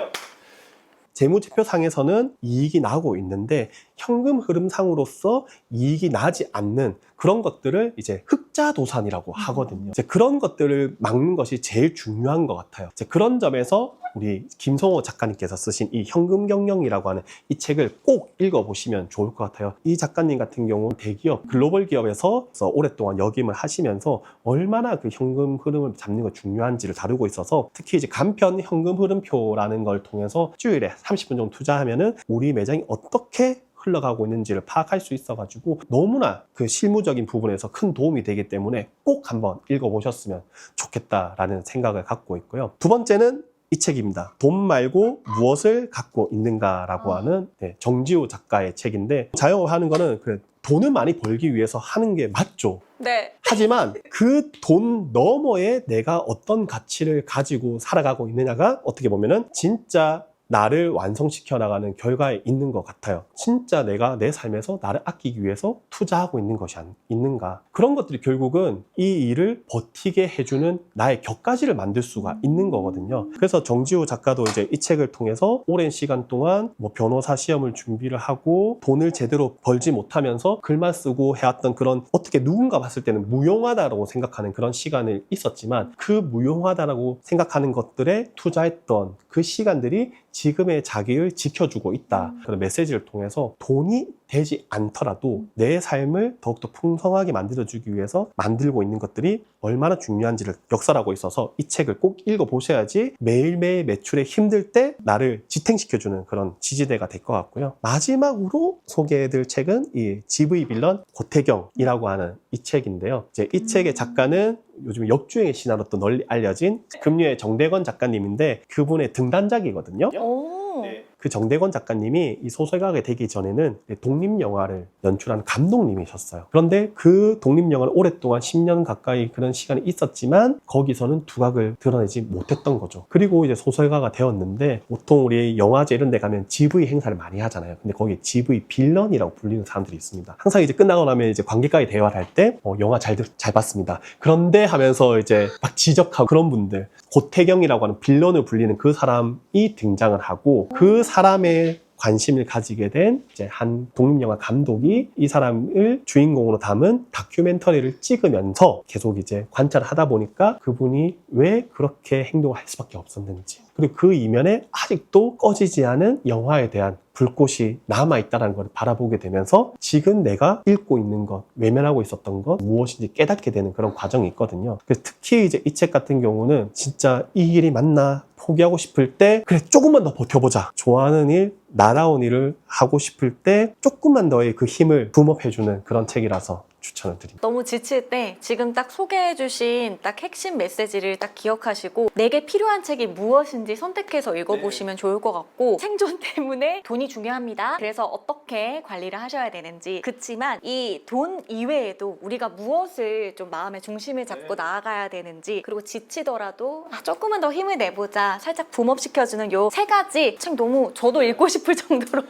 [SPEAKER 1] 재무제표상에서는 이익이 나고 있는데 현금 흐름상으로서 이익이 나지 않는 그런 것들을 이제 흑자도산이라고 하거든요. 이제 그런 것들을 막는 것이 제일 중요한 것 같아요. 이제 그런 점에서 우리 김성호 작가님께서 쓰신 이 현금경영이라고 하는 이 책을 꼭 읽어보시면 좋을 것 같아요. 이 작가님 같은 경우는 대기업, 글로벌 기업에서 오랫동안 역임을 하시면서 얼마나 그 현금 흐름을 잡는 게 중요한지를 다루고 있어서, 특히 이제 간편 현금 흐름표라는 걸 통해서 일주일에 30분 정도 투자하면은 우리 매장이 어떻게 흘러가고 있는지를 파악할 수 있어가지고 너무나 그 실무적인 부분에서 큰 도움이 되기 때문에 꼭 한번 읽어보셨으면 좋겠다라는 생각을 갖고 있고요. 두 번째는 이 책입니다. 돈 말고 무엇을 갖고 있는가라고 하는 정지호 작가의 책인데, 자영업을 하는 거는 그래, 돈을 많이 벌기 위해서 하는 게 맞죠.
[SPEAKER 2] 네.
[SPEAKER 1] 하지만 그 돈 너머에 내가 어떤 가치를 가지고 살아가고 있느냐가 어떻게 보면은 진짜 나를 완성시켜 나가는 결과에 있는 것 같아요. 진짜 내가 내 삶에서 나를 아끼기 위해서 투자하고 있는 것이 있는가. 그런 것들이 결국은 이 일을 버티게 해주는 나의 격가지를 만들 수가 있는 거거든요. 그래서 정지호 작가도 이제 이 책을 통해서 오랜 시간 동안 뭐 변호사 시험을 준비를 하고 돈을 제대로 벌지 못하면서 글만 쓰고 해왔던 그런, 어떻게 누군가 봤을 때는 무용하다라고 생각하는 그런 시간이 있었지만, 그 무용하다라고 생각하는 것들에 투자했던 그 시간들이 지금의 자기를 지켜주고 있다. 그런 메시지를 통해서 돈이 되지 않더라도 내 삶을 더욱더 풍성하게 만들어주기 위해서 만들고 있는 것들이 얼마나 중요한지를 역설하고 있어서 이 책을 꼭 읽어보셔야지 매일매일 매출에 힘들 때 나를 지탱시켜주는 그런 지지대가 될 것 같고요. 마지막으로 소개해드릴 책은 이 GV 빌런 고태경이라고 하는 이 책인데요. 이제 이 책의 작가는 요즘 역주행의 신화로 또 널리 알려진 금류의 정대건 작가님인데 그분의 등단작이거든요.
[SPEAKER 2] 오.
[SPEAKER 1] 네. 그 정대건 작가님이 이 소설가가 되기 전에는 독립영화를 연출하는 감독님이셨어요. 그런데 그 독립영화를 오랫동안 10년 가까이 그런 시간이 있었지만 거기서는 두각을 드러내지 못했던 거죠. 그리고 이제 소설가가 되었는데 보통 우리 영화제 이런 데 가면 GV 행사를 많이 하잖아요. 근데 거기에 GV 빌런이라고 불리는 사람들이 있습니다. 항상 이제 끝나고 나면 이제 관객과의 대화를 할 때 영화 잘 봤습니다. 그런데 하면서 이제 막 지적하고 그런 분들 고태경이라고 하는 빌런을 불리는 그 사람이 등장을 하고 그 사람의 관심을 가지게 된 이제 한 독립영화 감독이 이 사람을 주인공으로 담은 다큐멘터리를 찍으면서 계속 이제 관찰을 하다 보니까 그분이 왜 그렇게 행동을 할 수밖에 없었는지 그리고 그 이면에 아직도 꺼지지 않은 영화에 대한 불꽃이 남아있다는 걸 바라보게 되면서 지금 내가 읽고 있는 것, 외면하고 있었던 것 무엇인지 깨닫게 되는 그런 과정이 있거든요. 그래서 특히 이제 이 책 같은 경우는 진짜 이 길이 맞나 포기하고 싶을 때 그래 조금만 더 버텨보자. 좋아하는 일, 나다운 일을 하고 싶을 때 조금만 더의 그 힘을 붐업해주는 그런 책이라서 추천을 드립니다.
[SPEAKER 2] 너무 지칠 때 지금 딱 소개해주신 딱 핵심 메시지를 딱 기억하시고 내게 필요한 책이 무엇인지 선택해서 읽어보시면 좋을 것 같고 생존 때문에 돈이 중요합니다. 그래서 어떻게 관리를 하셔야 되는지 그치만 이 돈 이외에도 우리가 무엇을 좀 마음의 중심을 잡고 나아가야 되는지 그리고 지치더라도 조금은 더 힘을 내보자 살짝 붐업시켜주는 요 세 가지 책 너무 저도 읽고 싶을 정도로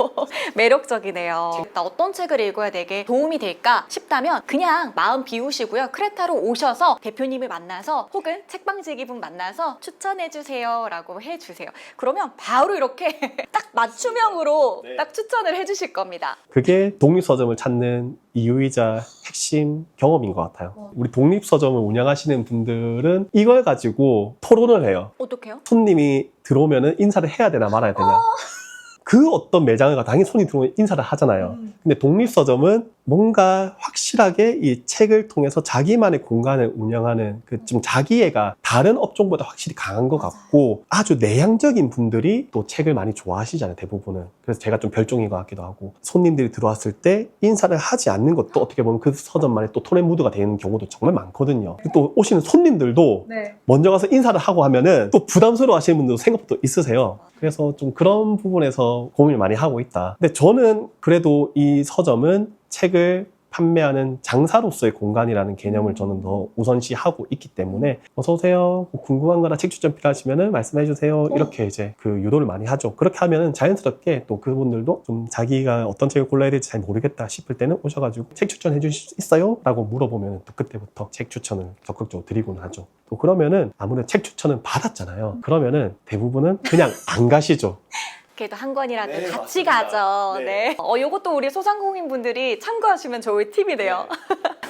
[SPEAKER 2] 매력적이네요. 나 어떤 책을 읽어야 내게 도움이 될까 싶다면 그냥 마음 비우시고요. 크레타로 오셔서 대표님을 만나서 혹은 책방지기분 만나서 추천해주세요 라고 해주세요. 그러면 바로 이렇게 딱 맞춤형으로 딱 추천을 해주실 겁니다.
[SPEAKER 1] 그게 독립서점을 찾는 이유이자 핵심 경험인 것 같아요. 우리 독립서점을 운영하시는 분들은 이걸 가지고 토론을 해요.
[SPEAKER 2] 어떡해요?
[SPEAKER 1] 손님이 들어오면 인사를 해야 되나 말아야 되나. 그 어떤 매장을 가 당연히 손이 들어오면 인사를 하잖아요. 근데 독립서점은 뭔가 확실하게 이 책을 통해서 자기만의 공간을 운영하는 그 좀 자기애가 다른 업종보다 확실히 강한 것 같고 아주 내향적인 분들이 또 책을 많이 좋아하시잖아요, 대부분은. 그래서 제가 좀 별종인 것 같기도 하고 손님들이 들어왔을 때 인사를 하지 않는 것도 어떻게 보면 그 서점만의 또 토렌 무드가 되는 경우도 정말 많거든요. 또 오시는 손님들도 먼저 가서 인사를 하고 하면은 또 부담스러워 하시는 분들도 생각보다 있으세요. 그래서 좀 그런 부분에서 고민을 많이 하고 있다. 근데 저는 그래도 이 서점은 책을 판매하는 장사로서의 공간이라는 개념을 저는 더 우선시하고 있기 때문에 어서 오세요. 궁금한 거나 책 추천 필요하시면 말씀해 주세요. 이렇게 이제 그 유도를 많이 하죠. 그렇게 하면은 자연스럽게 또 그분들도 좀 자기가 어떤 책을 골라야 될지 잘 모르겠다 싶을 때는 오셔가지고 책 추천해 주실 수 있어요? 라고 물어보면 또 그때부터 책 추천을 적극적으로 드리곤 하죠. 또 그러면은 아무래도 책 추천은 받았잖아요. 그러면은 대부분은 그냥 안 가시죠.
[SPEAKER 2] 그래도 한 권이라도
[SPEAKER 1] 네,
[SPEAKER 2] 같이
[SPEAKER 1] 맞습니다.
[SPEAKER 2] 가죠.
[SPEAKER 1] 네.
[SPEAKER 2] 요것도 우리 소상공인 분들이 참고하시면 좋을 팁이네요.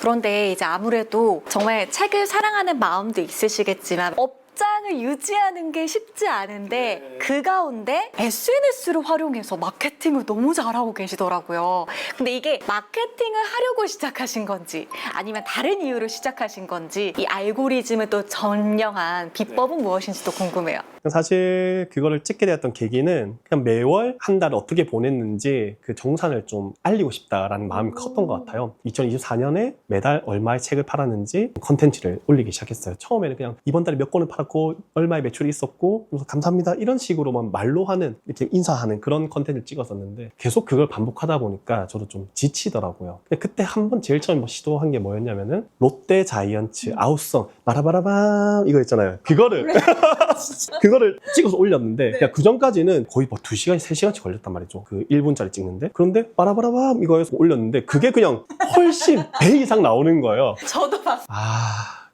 [SPEAKER 2] 그런데 이제 아무래도 정말 책을 사랑하는 마음도 있으시겠지만 업장을 유지하는 게 쉽지 않은데 그 가운데 SNS를 활용해서 마케팅을 너무 잘하고 계시더라고요. 근데 이게 마케팅을 하려고 시작하신 건지 아니면 다른 이유로 시작하신 건지 이 알고리즘을 또 점령한 비법은 무엇인지도 궁금해요.
[SPEAKER 1] 사실 그거를 찍게 되었던 계기는 그냥 매월 한 달을 어떻게 보냈는지 그 정산을 좀 알리고 싶다라는 마음이 컸던 것 같아요. 2024년에 매달 얼마의 책을 팔았는지 컨텐츠를 올리기 시작했어요. 처음에는 그냥 이번 달에 몇 권을 팔았고 얼마의 매출이 있었고 그래서 감사합니다 이런 식으로만 말로 하는 이렇게 인사하는 그런 컨텐츠를 찍었었는데 계속 그걸 반복하다 보니까 저도 좀 지치더라고요. 근데 그때 한번 제일 처음 시도한 게 뭐였냐면은 롯데 자이언츠 아웃성 바라바라밤 이거 있잖아요. 그거를 찍어서 올렸는데 그냥 그 전까지는 거의 뭐 2시간, 3시간씩 걸렸단 말이죠. 그 1분짜리 찍는데. 그런데 빠라바라밤 이거 해서 올렸는데 그게 그냥 훨씬 배 이상 나오는 거예요.
[SPEAKER 2] 저도 봤어요.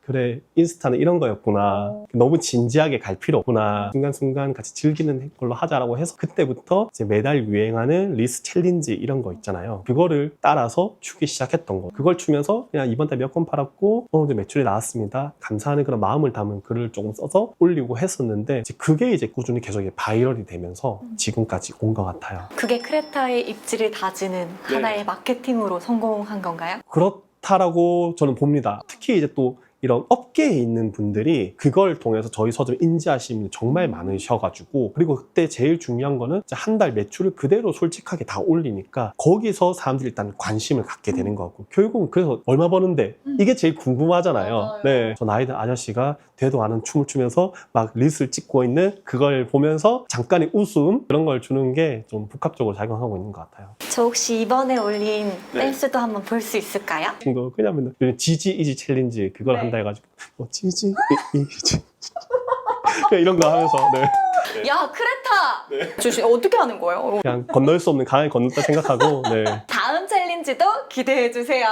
[SPEAKER 1] 그래 인스타는 이런 거였구나, 너무 진지하게 갈 필요 없구나, 순간순간 같이 즐기는 걸로 하자라고 해서 그때부터 이제 매달 유행하는 리스 챌린지 이런 거 있잖아요. 그거를 따라서 추기 시작했던 거. 그걸 추면서 그냥 이번 달 몇 건 팔았고 이제 매출이 나왔습니다, 감사하는 그런 마음을 담은 글을 조금 써서 올리고 했었는데, 이제 그게 이제 꾸준히 계속 바이럴이 되면서 지금까지 온 것 같아요.
[SPEAKER 2] 그게 크레타의 입지를 다지는 하나의 마케팅으로 성공한 건가요?
[SPEAKER 1] 그렇다라고 저는 봅니다. 특히 이제 또 이런 업계에 있는 분들이 그걸 통해서 저희 서점 인지하시는 분이 정말 많으셔가지고, 그리고 그때 제일 중요한 거는 한 달 매출을 그대로 솔직하게 다 올리니까 거기서 사람들이 일단 관심을 갖게 되는 거고, 결국은 그래서 얼마 버는데 이게 제일 궁금하잖아요.
[SPEAKER 2] 맞아요.
[SPEAKER 1] 네, 저 나이 든 아저씨가 되도 않은 춤을 추면서 막 릴스를 찍고 있는 그걸 보면서 잠깐의 웃음, 그런 걸 주는 게 좀 복합적으로 작용하고 있는 것 같아요.
[SPEAKER 2] 저 혹시 이번에 올린
[SPEAKER 1] 네.
[SPEAKER 2] 댄스도 한번 볼 수 있을까요?
[SPEAKER 1] 친구 그냥 맨날 지지 이지 챌린지 그걸
[SPEAKER 2] 네.
[SPEAKER 1] 한다 해가지고 지지 이지 그냥 이런 거 하면서
[SPEAKER 2] 야, 크레타! 조심, 어떻게 하는 거예요?
[SPEAKER 1] 그냥 건널 수 없는 강을 건넜다 생각하고
[SPEAKER 2] 다음 챌린지도 기대해주세요.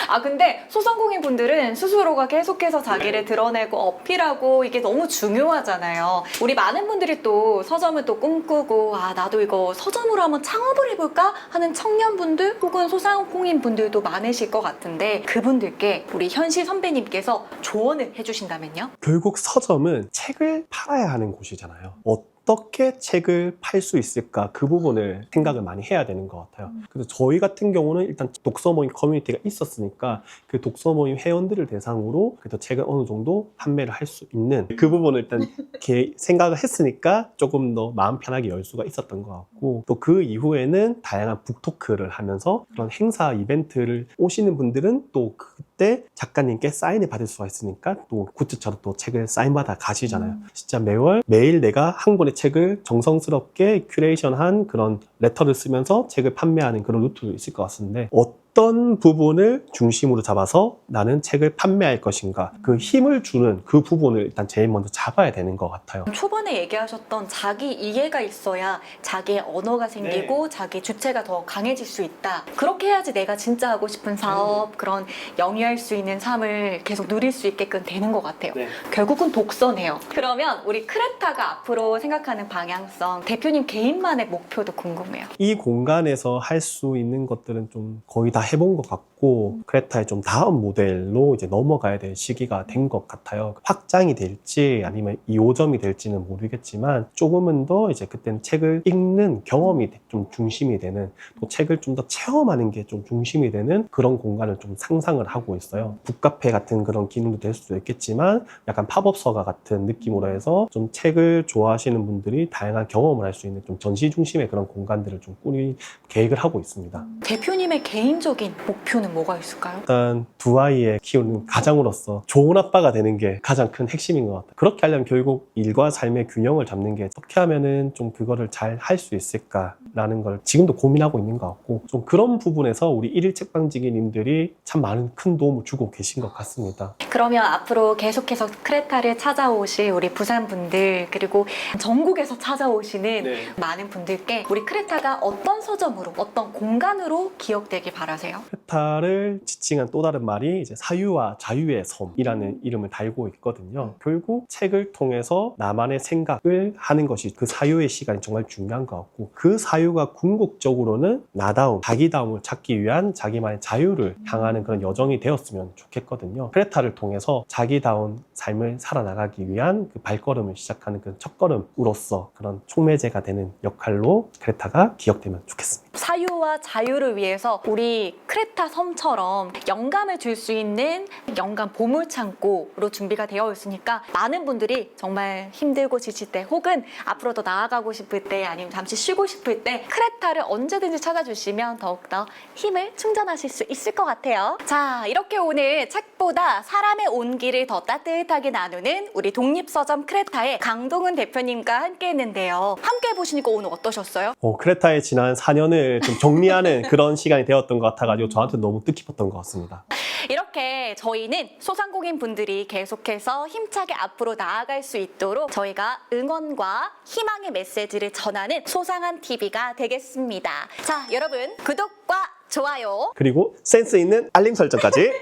[SPEAKER 2] 아, 근데 소상공인 분들은 스스로가 계속해서 자기를 드러내고 어필하고 이게 너무 중요하잖아요. 우리 많은 분들이 또 서점을 또 꿈꾸고, 아, 나도 이거 서점으로 한번 창업을 해볼까 하는 청년분들 혹은 소상공인 분들도 많으실 것 같은데, 그분들께 우리 현실 선배님께서 조언을 해주신다면요?
[SPEAKER 1] 결국 서점은 책을 팔아야 하는 곳이잖아요. 어떻게 책을 팔 수 있을까, 그 부분을 생각을 많이 해야 되는 것 같아요. 그래서 저희 같은 경우는 일단 독서 모임 커뮤니티가 있었으니까 그 독서 모임 회원들을 대상으로 그래도 책을 어느 정도 판매를 할 수 있는 그 부분을 일단 이렇게 생각을 했으니까 조금 더 마음 편하게 열 수가 있었던 것 같고, 또 그 이후에는 다양한 북토크를 하면서 그런 행사 이벤트를 오시는 분들은 또 그때 작가님께 사인을 받을 수가 있으니까 또 굿즈처럼 또 책을 사인받아 가시잖아요. 진짜 매일 내가 한 권의 책을 정성스럽게 큐레이션한 그런 레터를 쓰면서 책을 판매하는 그런 루트도 있을 것 같은데, 어떤 부분을 중심으로 잡아서 나는 책을 판매할 것인가, 그 힘을 주는 그 부분을 일단 제일 먼저 잡아야 되는 것 같아요.
[SPEAKER 2] 초반에 얘기하셨던 자기 이해가 있어야 자기의 언어가 생기고 자기 주체가 더 강해질 수 있다. 그렇게 해야지 내가 진짜 하고 싶은 사업, 그런 영위할 수 있는 삶을 계속 누릴 수 있게끔 되는 것 같아요. 결국은 독서네요. 그러면 우리 크레타가 앞으로 생각하는 방향성, 대표님 개인만의 목표도 궁금해요.
[SPEAKER 1] 이 공간에서 할 수 있는 것들은 좀 거의 다 해본 것 같고, 크레타의 좀 다음 모델로 이제 넘어가야 될 시기가 된 것 같아요. 확장이 될지 아니면 2호점이 될지는 모르겠지만, 조금은 더 이제 그때는 책을 읽는 경험이 좀 중심이 되는, 또 책을 좀 더 체험하는 게 좀 중심이 되는 그런 공간을 좀 상상을 하고 있어요. 북카페 같은 그런 기능도 될 수도 있겠지만, 약간 팝업 서가 같은 느낌으로 해서 좀 책을 좋아하시는 분들이 다양한 경험을 할 수 있는 좀 전시 중심의 그런 공간들을 좀 꾸릴 계획을 하고 있습니다.
[SPEAKER 2] 대표님의 개인적인 목표는 뭐가 있을까요?
[SPEAKER 1] 일단 두 아이의 키우는 가장으로서 좋은 아빠가 되는 게 가장 큰 핵심인 것 같아요. 그렇게 하려면 결국 일과 삶의 균형을 잡는 게, 어떻게 하면은 좀 그거를 잘 할 수 있을까라는 걸 지금도 고민하고 있는 것 같고, 좀 그런 부분에서 우리 일일 책방지기님들이 참 많은 큰 도움을 주고 계신 것 같습니다.
[SPEAKER 2] 그러면 앞으로 계속해서 크레타를 찾아오실 우리 부산 분들, 그리고 전국에서 찾아오시는 많은 분들께 우리 크레타가 어떤 서점으로, 어떤 공간으로 기억되길 바라세요?
[SPEAKER 1] 크레타를 지칭한 또 다른 말이 이제 사유와 자유의 섬이라는 이름을 달고 있거든요. 결국 책을 통해서 나만의 생각을 하는 것이, 그 사유의 시간이 정말 중요한 것 같고, 그 사유가 궁극적으로는 나다움, 자기다움을 찾기 위한 자기만의 자유를 향하는 그런 여정이 되었으면 좋겠거든요. 크레타를 통해서 자기다운 삶을 살아나가기 위한 그 발걸음을 시작하는 그 첫걸음으로서 그런 촉매제가 되는 역할로 크레타가 기억되면 좋겠습니다.
[SPEAKER 2] 사유와 자유를 위해서 우리 크레타 섬처럼 영감을 줄 수 있는 영감 보물창고로 준비가 되어 있으니까, 많은 분들이 정말 힘들고 지칠 때, 혹은 앞으로 더 나아가고 싶을 때, 아니면 잠시 쉬고 싶을 때 크레타를 언제든지 찾아주시면 더욱더 힘을 충전하실 수 있을 것 같아요. 자, 이렇게 오늘 책보다 사람의 온기를 더 따뜻하게 나누는 우리 독립서점 크레타의 강동은 대표님과 함께 했는데요. 함께 해보시니까 오늘 어떠셨어요?
[SPEAKER 1] 크레타의 지난 4년을 좀 정리하는 그런 시간이 되었던 것 같아가지고 저한테 너무 뜻깊었던 것 같습니다.
[SPEAKER 2] 이렇게 저희는 소상공인 분들이 계속해서 힘차게 앞으로 나아갈 수 있도록 저희가 응원과 희망의 메시지를 전하는 소상한 TV가 되겠습니다. 자, 여러분 구독과 좋아요,
[SPEAKER 1] 그리고 센스 있는 알림 설정까지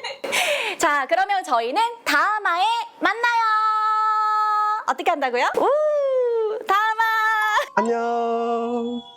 [SPEAKER 2] 자, 그러면 저희는 다음화에 만나요. 어떻게 한다고요? 우, 다음화.
[SPEAKER 1] 안녕.